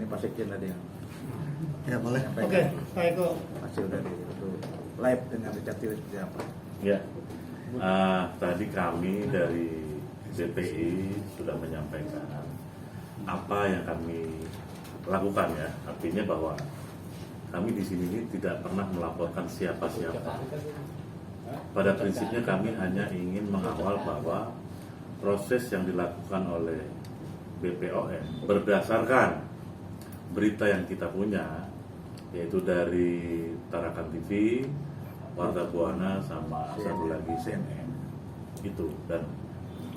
Pak Sekjen tadi yang Ya boleh. Oke, Pak Eko. hasil dari itu live dengan Richard Tili seperti apa? Ya, tadi kami dari BPI sudah menyampaikan apa yang kami lakukan ya. Artinya bahwa kami di sini tidak pernah melaporkan siapa-siapa. Pada prinsipnya kami hanya ingin mengawal bahwa proses yang dilakukan oleh BPOM berdasarkan berita yang kita punya, yaitu dari Tarakan TV, Warta Buana, sama satu lagi CNN. Itu, dan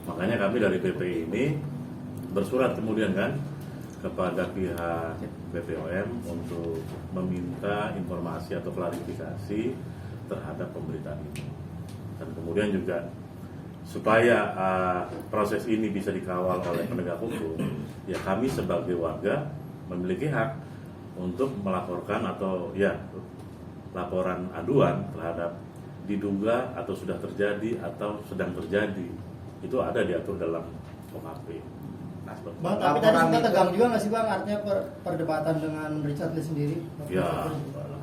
makanya kami dari BPI ini bersurat kemudian kan kepada pihak BPOM untuk meminta informasi atau klarifikasi terhadap pemberitaan ini. Dan kemudian juga supaya proses ini bisa dikawal oleh penegak hukum, ya kami sebagai warga memiliki hak untuk melaporkan atau ya laporan aduan terhadap diduga atau sudah terjadi atau sedang terjadi. Itu ada diatur dalam KUHP. Bang, tapi tadi sempat tegang juga nggak sih Bang, artinya perdebatan dengan Richard Lee sendiri? Ya,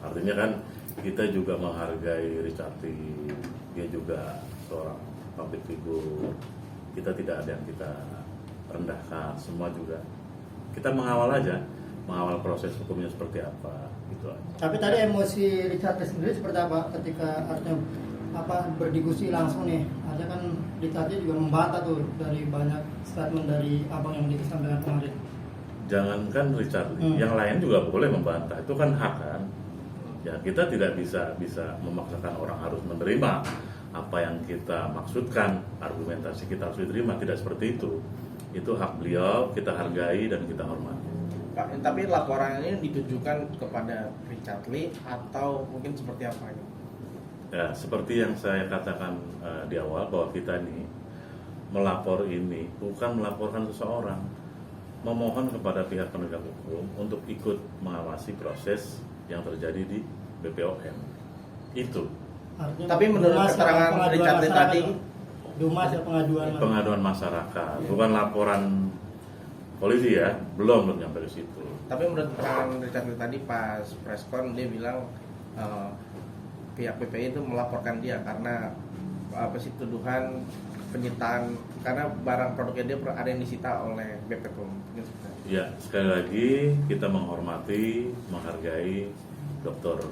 artinya kan kita juga menghargai Richard Lee, dia juga seorang public figure. Kita tidak ada yang kita rendahkan, semua juga kita mengawal aja, mengawal proses hukumnya seperti apa, gitu aja. Tapi tadi emosi Richard Lee sendiri seperti apa ketika artinya berdiskusi langsung nih? Artinya kan Richard Lee juga membantah tuh dari banyak statement dari abang yang disampaikan kemarin. Jangankan Richard Lee, yang lain juga boleh membantah, itu kan hak kan. Ya kita tidak bisa memaksakan orang harus menerima apa yang kita maksudkan, argumentasi kita harus diterima, tidak seperti itu. Itu hak beliau, kita hargai dan kita hormati. Pak, tapi laporan ini ditujukan kepada Richard Lee atau mungkin seperti apa ini? Ya, seperti yang saya katakan di awal bahwa kita ini melapor ini bukan melaporkan seseorang, memohon kepada pihak penegak hukum untuk ikut mengawasi proses yang terjadi di BPOM. Itu. Artinya Tapi menurut keterangan Richard Lee tadi, Dumas ya pengaduan masyarakat, bukan laporan polisi ya, belum nyampe ke situ. tapi menurut keterangan Richard Lee tadi pas preskon dia bilang pihak BPI itu melaporkan dia karena apa sih tuduhan penyitaan karena barang produknya dia ada yang disita oleh BPOM. Ya, sekali lagi kita menghormati, menghargai Dr.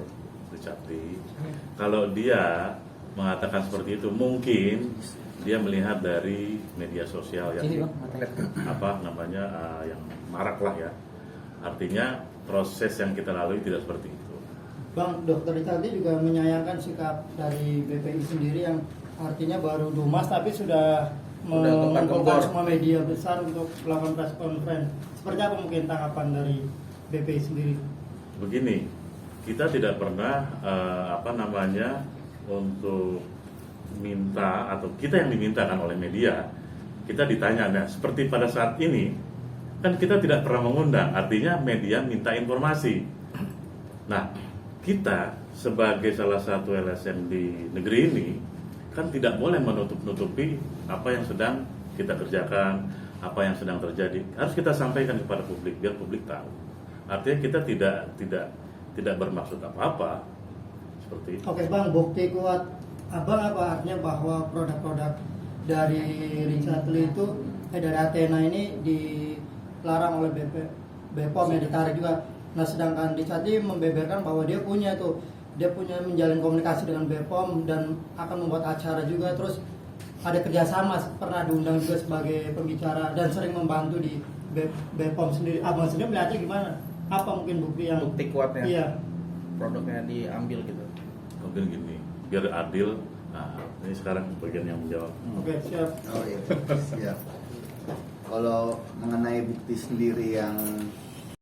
Richard Lee. Kalau dia mengatakan seperti itu, mungkin dia melihat dari media sosial yang yang marak lah ya. Artinya proses yang kita lalui tidak seperti itu. Bang, Dr. Richard Lee juga menyayangkan sikap dari BPI sendiri yang artinya baru Dumas tapi sudah mengumpulkan semua media besar untuk melakukan press conference. Seperti apa mungkin tanggapan dari BPI sendiri? Begini, kita tidak pernah untuk minta atau kita yang dimintakan oleh media, kita ditanya. Nah, seperti pada saat ini kan kita tidak pernah mengundang, artinya media minta informasi. Nah, kita sebagai salah satu LSM di negeri ini kan tidak boleh menutup-nutupi apa yang sedang kita kerjakan, apa yang sedang terjadi. Harus kita sampaikan kepada publik biar publik tahu. Artinya kita tidak bermaksud apa-apa seperti itu. Oke Bang, bukti kuat Abang apa artinya bahwa produk-produk dari Richard Lee itu dari Athena ini dilarang oleh BPOM yang ditarik juga. Nah sedangkan Richard Lee membeberkan bahwa dia punya menjalin komunikasi dengan BPOM dan akan membuat acara juga, terus ada kerjasama, pernah diundang juga sebagai pembicara dan sering membantu di BPOM sendiri. Abang sendiri melihatnya gimana? Apa mungkin bukti kuatnya? Iya. Produknya diambil gitu. Mungkin gini, biar adil. Nah, ini sekarang bagian yang menjawab. Oke, siap. Oh iya, siap. Kalau mengenai bukti sendiri yang